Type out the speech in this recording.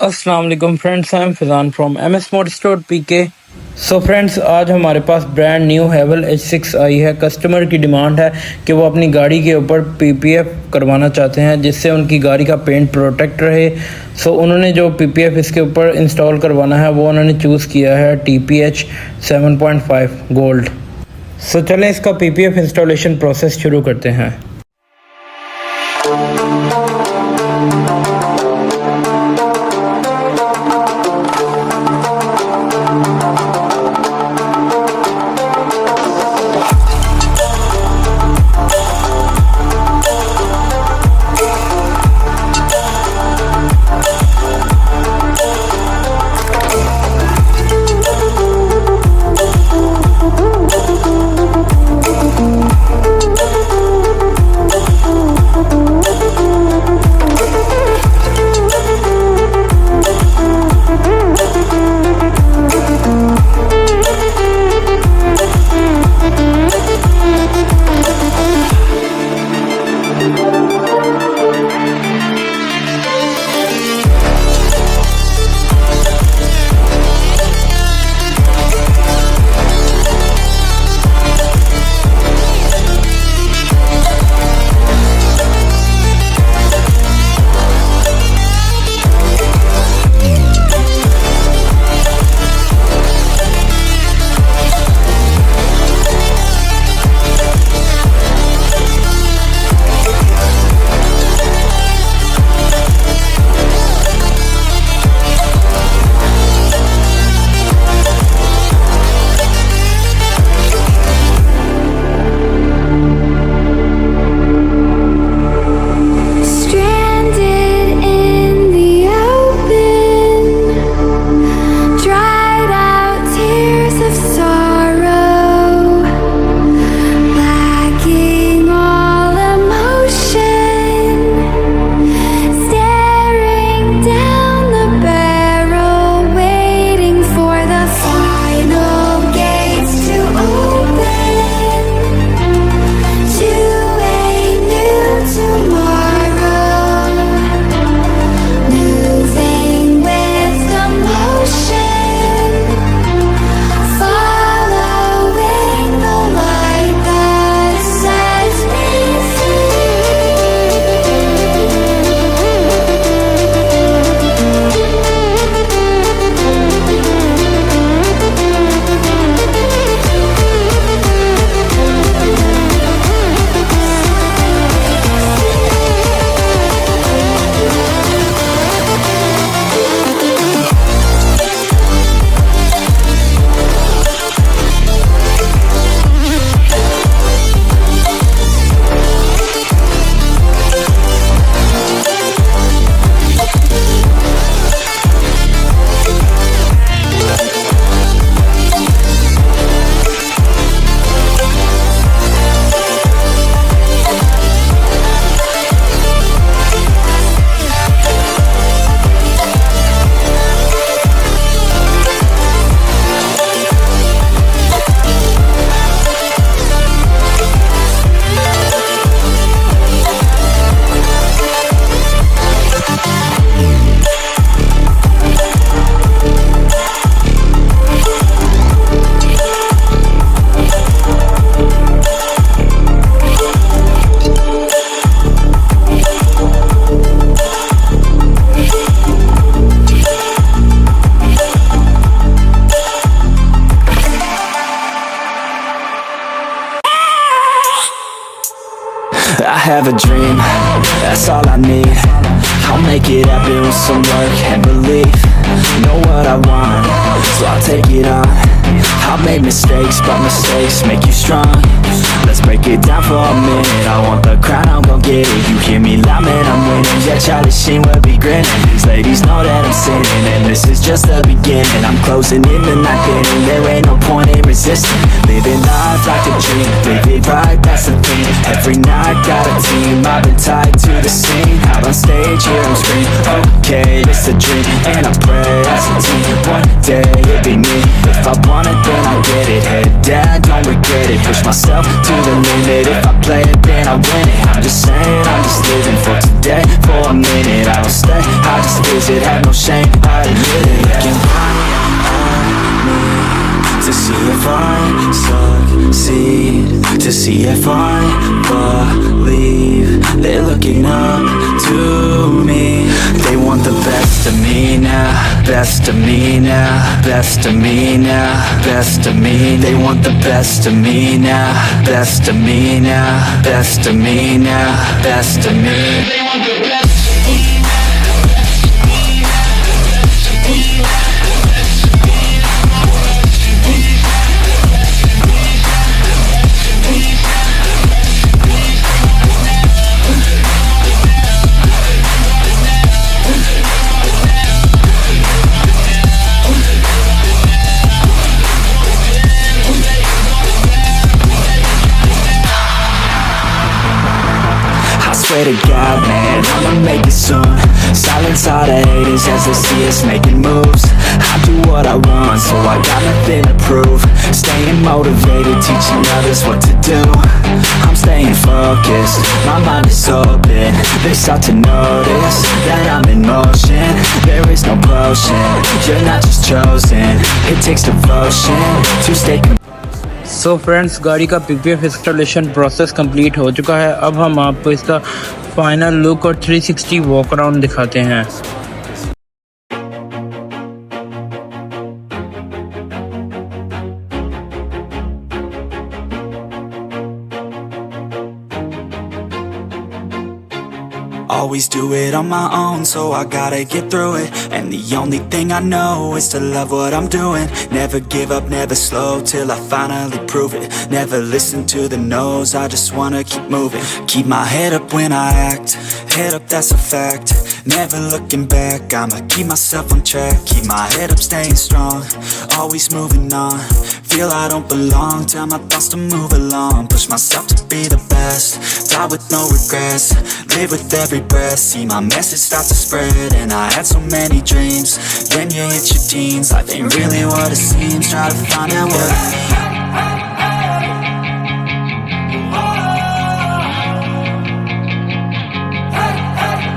अस्सलाम वालेकुम friends, I am Fizaan from MSMOTORS.PK। So friends, आज हमारे पास ब्रांड न्यू HAVAL H6 आई है। कस्टमर की डिमांड है कि वो अपनी गाड़ी के ऊपर PPF करवाना चाहते हैं जिससे उनकी गाड़ी का पेंट प्रोटेक्ट रहे। सो उन्होंने जो PPF इसके ऊपर इंस्टॉल करवाना है वो उन्होंने चूज़ किया है TPH 7.5 गोल्ड। सो चलें इसका PPF इंस्टॉलेशन प्रोसेस शुरू करते हैं। I have a dream, that's all I need. I'll make it happen with some work and belief. Know what I want, so I'll take it on. I've made mistakes, but mistakes make you strong. Let's break it down for a minute. I want the crown, I'm gon' get it. You hear me loud, man, I'm winning. Yeah, Charlie Sheen will be grinning. These ladies know that I'm sinning, and this is just the beginning. I'm closing in the night inning. There ain't no point in resisting. Living life like a dream, live it right, that's the thing. Every night got a team, I've been tied to the scene. Out on stage, here I'm screaming, okay, it's a dream. And I pray as a team, one day it'll be me. If I want it, then I get it. Head down, don't regret it. Push myself to the limit. If I play it, then I win it. I'm just saying, I'm just living for today. day. For a minute I don't stay, I just visit, have no shame, I admit it. Looking right at me to see if I succeed, to see if I believe. They're looking up to me. They want the best of me now, best of me now, best of me now, best of me. They want the best of me now, best of me now, best of me now, best of me. They want the best of me now, best of me now, best of me now, best of me now, best of me now, best of me now, best of me I swear to God, man, I'ma make it soon. Silence all the haters as they see us making moves. I do what I want, so I got nothing to prove. Staying motivated, teaching others what to do. I'm staying focused, my mind is open. They start to notice that I'm in motion. There is no potion, you're not just chosen. It takes devotion to stay so friends, गाड़ी का PPF installation process complete हो चुका है। अब हम आपको इसका final look और 360 वॉक अराउंड दिखाते हैं। Always do it on my own, so I gotta get through it. And the only thing I know is to love what I'm doing. Never give up, never slow, till I finally prove it. Never listen to the no's, I just wanna keep moving. Keep my head up when I act, head up, that's a fact. Never looking back, I'ma keep myself on track. Keep my head up, staying strong, always moving on. Feel I don't belong, tell my thoughts to move along. Push myself to be the best, die with no regrets. Live with every breath, see my message start to spread. And I had so many dreams, then you hit your teens. Life ain't really what it seems, try to find out what